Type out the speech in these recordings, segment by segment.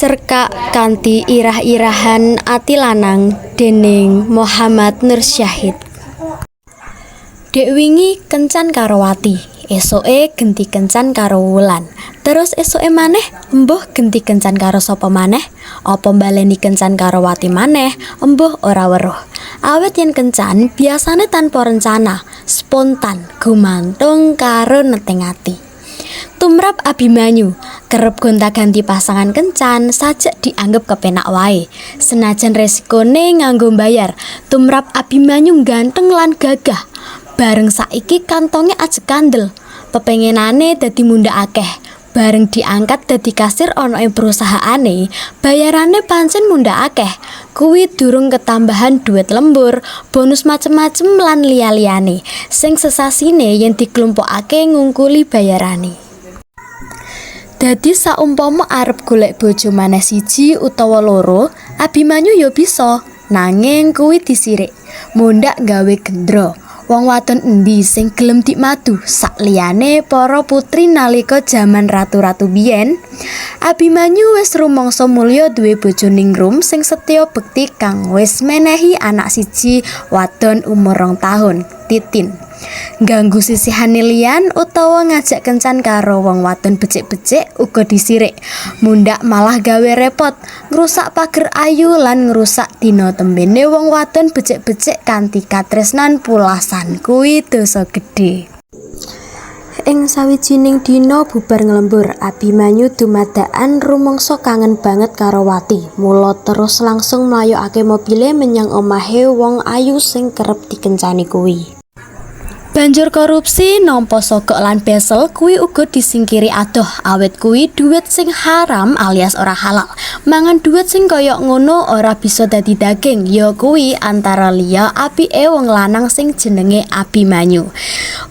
Cerkak kanthi irah-irahan ati lanang déning Muhammad Nur Syahid. Dek wingi kencan karo Wati, esoke genti kencan karo Wulan. Terus esoke maneh embuh genti kencan karo sapa maneh? Apa mbaleni kencan karo Wati maneh? Embuh ora weruh. Awit yen kencan biasane tanpa rencana, spontan, gumantung karo neteng ati. Tumrap Abimanyu, kerep gonta-ganti pasangan kencan sajak dianggep kepenak wae. Senajan resikone nganggo mbayar, tumrap Abimanyu ganteng lan gagah. Bareng saiki kantonge ajeg kandel, pepengenane dadi mundhak akeh. Bareng diangkat dadi kasir ana ing perusahaane, bayarane pancen mundhak akeh. Kuwi durung ketambahan duit lembur, bonus macem-macem lan liya-liyane sing sesasine yen diklumpukake ngungkuli bayarane. Dadi saumpama arep golek bojo maneh siji utawa loro, Abimanyu ya bisa, nanging kuwi disirik. Mundhak gawe gendro. Wong wadon endi sing gelem dikmadu sakliyane para putri nalika jaman ratu-ratu biyen? Abimanyu wis rumangsa mulya duwe bojo ningrum sing setya bekti kang wis menehi anak siji wadon umur 2 tahun, Titin. Ganggu sisihane liyan utawa ngajak kencan karo wong wadon becik-becik uga disirik. Mundhak malah gawe repot, ngrusak pager ayu lan ngrusak dina tembene wong wadon becik-becik kanthi katresnan pulasan. Kuwi dosa gedhe. Ing sawijining dina bubar nglembur, Abimanyu dumadakan rumangsa kangen banget karo Wati. Mula terus langsung mlayokake mobile menyang omahe wong ayu sing kerep dikencani kuwi. Banjur korupsi nampa sogok lan besel kuwi uga disingkiri adoh, awit kuwi duit sing haram alias ora halal. Mangan duit sing kaya ngono ora bisa dadi daging, ya kuwi antara liya apike wong lanang sing jenenge Abimanyu.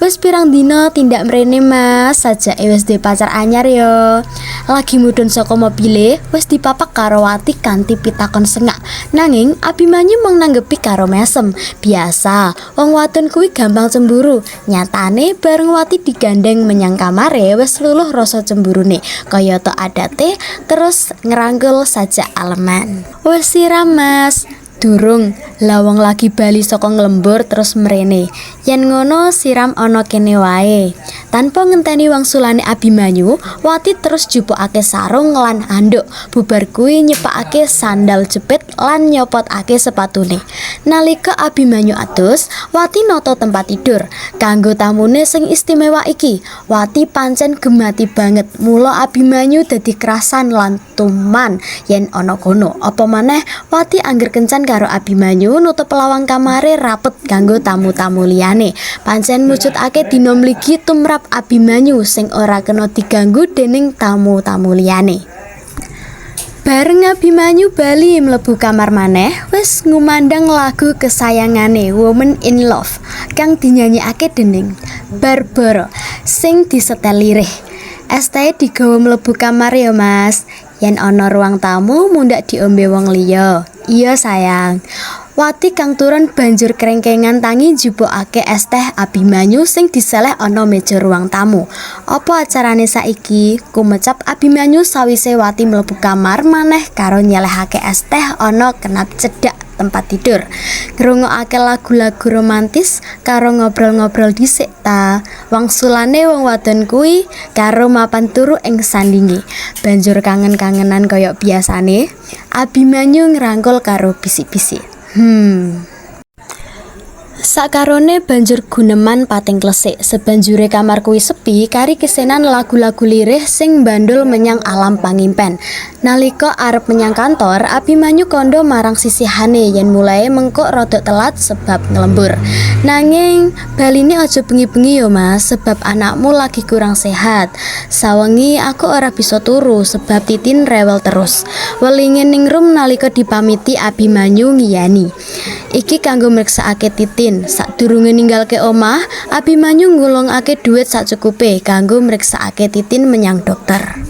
Wis pirang dina tindak mrene Mas, sajake wis duwe pacar anyar ya. Lagi mudhun saka mobile, wis dipapak karo Wati kanthi pitakon sengak. Nanging Abimanyu mung nanggepi karo mesem. Biasa, wong wadon kuwi gampang cemburu. Nyatane bareng Wati digandeng menyang kamare wis luluh rasa cemburune, kayata adate terus ngerangkul sajak aleman. Wis siram Mas. Durung, lawang lagi bali saka nglembur terus mrene. Yen ngono siram ana kene wae. Tanpa ngenteni wangsulane Abimanyu, Wati terus jupukake sarung lan anduk. Bubar kuwi nyepakake sandal jepit lan nyopotake sepatune. Nalika Abimanyu atus, Wati nata tempat tidur. Kanggo tamune sing istimewa iki, Wati pancen gemati banget. Mula Abimanyu dadi kerasan lan tuman yen ana kono. Apa maneh Wati angger kencan karo Abimanyu nutup lawang kamare rapet kanggo tamu-tamu liyane. Pancen mujudake dina mligi tumrap Abimanyu sing ora kena diganggu dening tamu-tamu liyane. Bareng Abimanyu bali mlebu kamar maneh, wis ngumandang lagu kesayangane Woman in Love kang dinyanyekake dening Barbara sing disetel lirih. Este digawa mlebu kamar ya Mas. Yen ana ruang tamu mundhak diombe wong liya. Iya sayang. Wati kang turun banjur krengkengan tangi njupukake es teh Abimanyu sing diseleh ana meja ruang tamu. Apa acarane saiki? Kumecap Abimanyu sawise Wati mlebu kamar maneh karo nyelehake es teh ana kenap cedhak tempat tidur. Ngrungokake lagu-lagu romantis karo ngobrol-ngobrol dhisik ta. Wangsulane wong wadon kuwi karo mapan turu ing sandinge. Banjur kangen-kangenan kaya biasane, Abimanyu ngrangkul karo bisik-bisik. Sakarone banjur guneman pating klesik. Sebanjure kamar kuwi sepi kari kesenan lagu-lagu lirih sing bandul menyang alam pangimpen. Nalika arep menyang kantor, Abimanyu kondo marang sisihane yen mulai mengko rada telat sebab nglembur. Nanging baline aja bengi-bengi yo Mas, sebab anakmu lagi kurang sehat. Sawengi aku ora bisa turu sebab Titin rewel terus. Welinge ningrum nalika dipamiti Abimanyu ngiyani. Iki kanggo mriksakake Titin. Sadurunge ninggalke omah, Abimanyu ngulungake dhuwit sacukupe kanggo mriksakake Titin menyang dokter.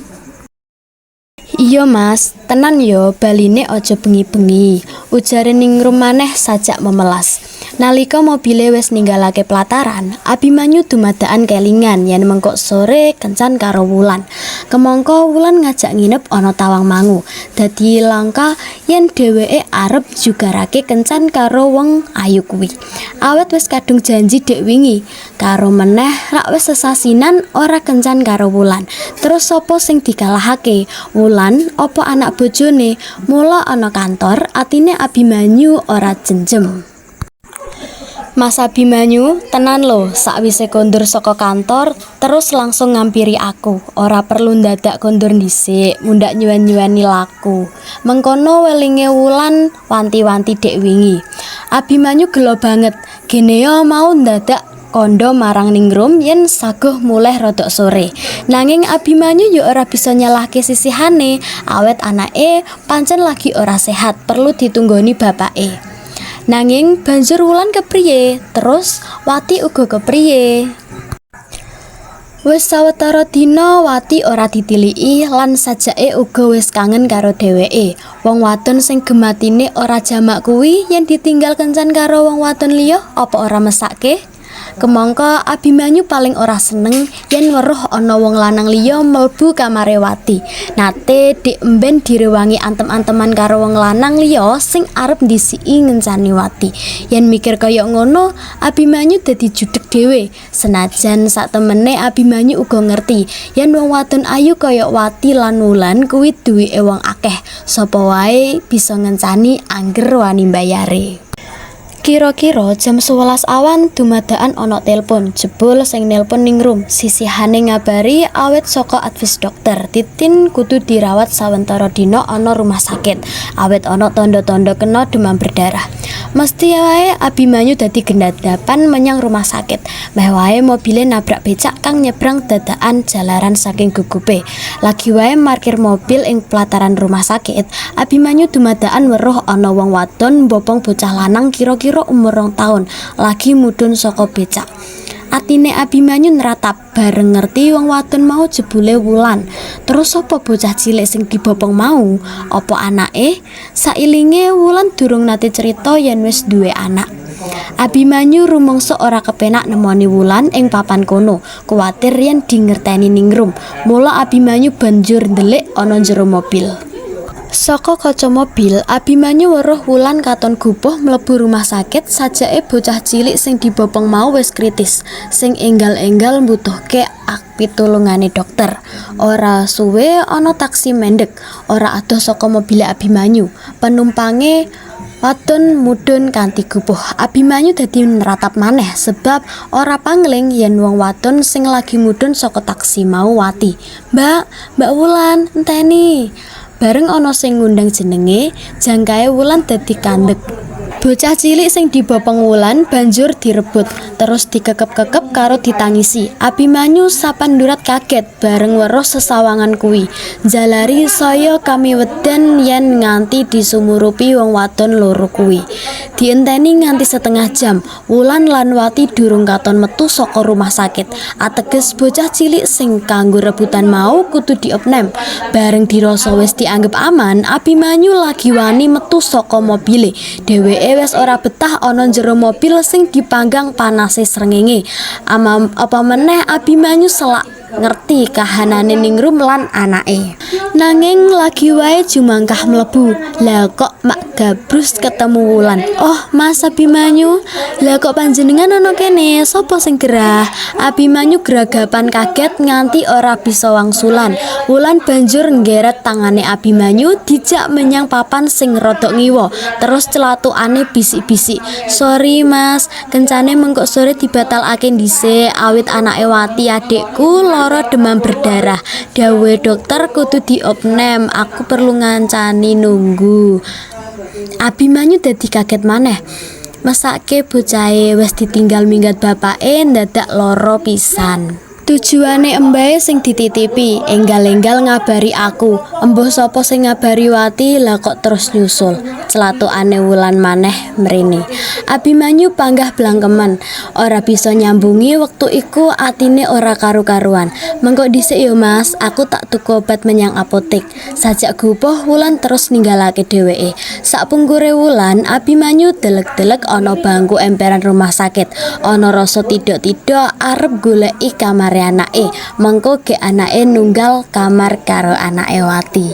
Iya Mas, tenan yo baline aja bengi-bengi. Ujare ningrum maneh sajak memelas. Nalika mobile wis ninggalake pelataran, Abimanyu dumadakan kelingan yen mengko sore kencan karo Wulan. Kemangka Wulan ngajak nginep ana Tawangmangu. Dadi langka yen dheweke arep jugarake kencan karo wong ayu kuwi. Awet wis kadung janji dek wingi, karo meneh rak wis sesasinan ora kencan karo Wulan. Terus sapa sing dikalahake? Wulan apa anak bojone? Mula ana kantor, atine Abimanyu ora jenjem. Mas Abimanyu, tenan lho, sakwise kondur saka kantor, terus langsung ngampiri aku. Ora perlu ndadak kondur dhisik, mundak nyuwen-nyuweni laku. Mengkono welinge Wulan wanti-wanti dek wingi. Abimanyu gelo banget, gene yo mau ndadak kondo marang Ningrum yen saguh mulih rodok sore. Nanging Abimanyu yo ora bisa nyalahke sisihane, awet anake pancen lagi ora sehat, perlu ditunggoni bapake. Nanging banjur Wulan kepriye? Terus Wati uga kepriye? Wis sawetara dina Wati ora ditiliki lan sajake uga wis kangen karo dheweke. Wong wadon sing gematine ora jamak kuwi yen ditinggal kencan karo wong wadon liya apa ora mesake? Kemangka Abimanyu paling ora seneng yen weruh ana wong lanang liya mlebu kamare Wati. Nate dik emben direwangi antem-anteman karo wong lanang liya sing arep ndisiki ngencani Wati. Yen mikir kaya ngono, Abimanyu dadi judeg dhewe. Senajan saktemene Abimanyu uga ngerti yen wong wadon ayu kaya Wati lan Wulan kuwi duweke wong akeh. Sapa wae bisa ngencani angger wani mbayare. Kira-kira jam 11 awan dumadakan ana telepon. Jebul sing nelpon Ningrum, sisihane ngabari awet saka advis dokter Titin kudu dirawat sawentara dina ana rumah sakit awet ana tanda-tanda kena demam berdarah. Mesti wae Abimanyu dadi gendadapan menyang rumah sakit. Meh wae mobile nabrak becak kang nyebrang dadakan jalaran saking gugupe. Lagi wae parkir mobil ing pelataran rumah sakit, Abimanyu dumadakan weruh ana wong wadon mbopong bocah lanang kira-kira umur 2 tahun lagi mudhun saka becak. Atine Abimanyu neratap bareng ngerti wong wadon mau jebule Wulan. Terus sapa bocah cilik sing dibopong mau? Apa anake? Sailinge Wulan durung nate cerita yen wis duwe anak. Abimanyu rumangsa ora kepenak nemoni Wulan ing papan kono, kuwatir yen dingerteni Ningrum. Mula Abimanyu banjur ndelik ana jero mobil. Saka kaca mobil, Abimanyu weruh Wulan katon gupuh mlebu rumah sakit. Sajake bocah cilik sing dibopong mau wis kritis, sing enggal-enggal mbutuhke pitulungane dokter. Ora suwe ana taksi mendek, ora adoh saka mobile Abimanyu. Penumpange wadon mudhun kanthi gupuh. Abimanyu dadi neratap maneh sebab ora pangling yen wong wadon sing lagi mudhun saka taksi mau Wati. Mbak Wulan, enteni. Bareng ana sing ngundang jenenge, jangkae Wulan dadi kandhek. Bocah cilik sing dibopong Wulan banjur direbut, terus dikekep-kekep karo ditangisi. Abimanyu sapandurat kaget bareng weruh sesawangan kuwi. Jalari saya kami wedan yen nganti disumurupi wong wadon loro kuwi. Dienteni nganti setengah jam, Wulan lan Wati durung katon metu saka rumah sakit. Ateges bocah cilik sing kanggo rebutan mau kudu diopnem. Bareng dirasa wis dianggep aman, Abimanyu lagi wani metu saka mobile. Dheweke wis ora betah ana jero mobil sing dipanggang panase srengenge. Apa meneh Abimanyu selak ngerti kahanane Ningrum lan anake. Nanging lagi wae jumangkah mlebu. Lah kok mak gabrus ketemu Wulan. Oh, Mas Abimanyu, lah kok panjenengan ana kene? Sopo sing gerah? Abimanyu geragapan kaget nganti ora bisa wangsulan. Wulan banjur nggeret tangane Abimanyu dijak menyang papan sing rodok ngiwa. Terus celatukane bisik-bisik. "Sorry Mas, kencane mengko sore dibatalake dhisik awit anake Wati adikku lara demam berdarah. Dawe dokter kudu diopnem, aku perlu ngancani nunggu." Abimanyu dadi kaget maneh. Mesake bocahe wis ditinggal minggat bapake ndadak lara pisan. Tujuane embahe sing dititipi, enggal-enggal ngabari aku. Embuh sapa sing ngabari Wati, lah kok terus nyusul. Celatukane Wulan maneh mrene. Abimanyu panggah blangkemen, ora bisa nyambungi wektu iku atine ora karu-karuan. "Mengko dhisik yo Mas, aku tak tuku obat menyang apotek." Sajak gupuh Wulan terus ninggalake dheweke. Sakpungkure wulan Abimanyu delek-delek ana bangku emperan rumah sakit. Ana rasa tidok-tidok arep goleki kamare anake. Mengko ge anake nunggal kamar karo anake Wati.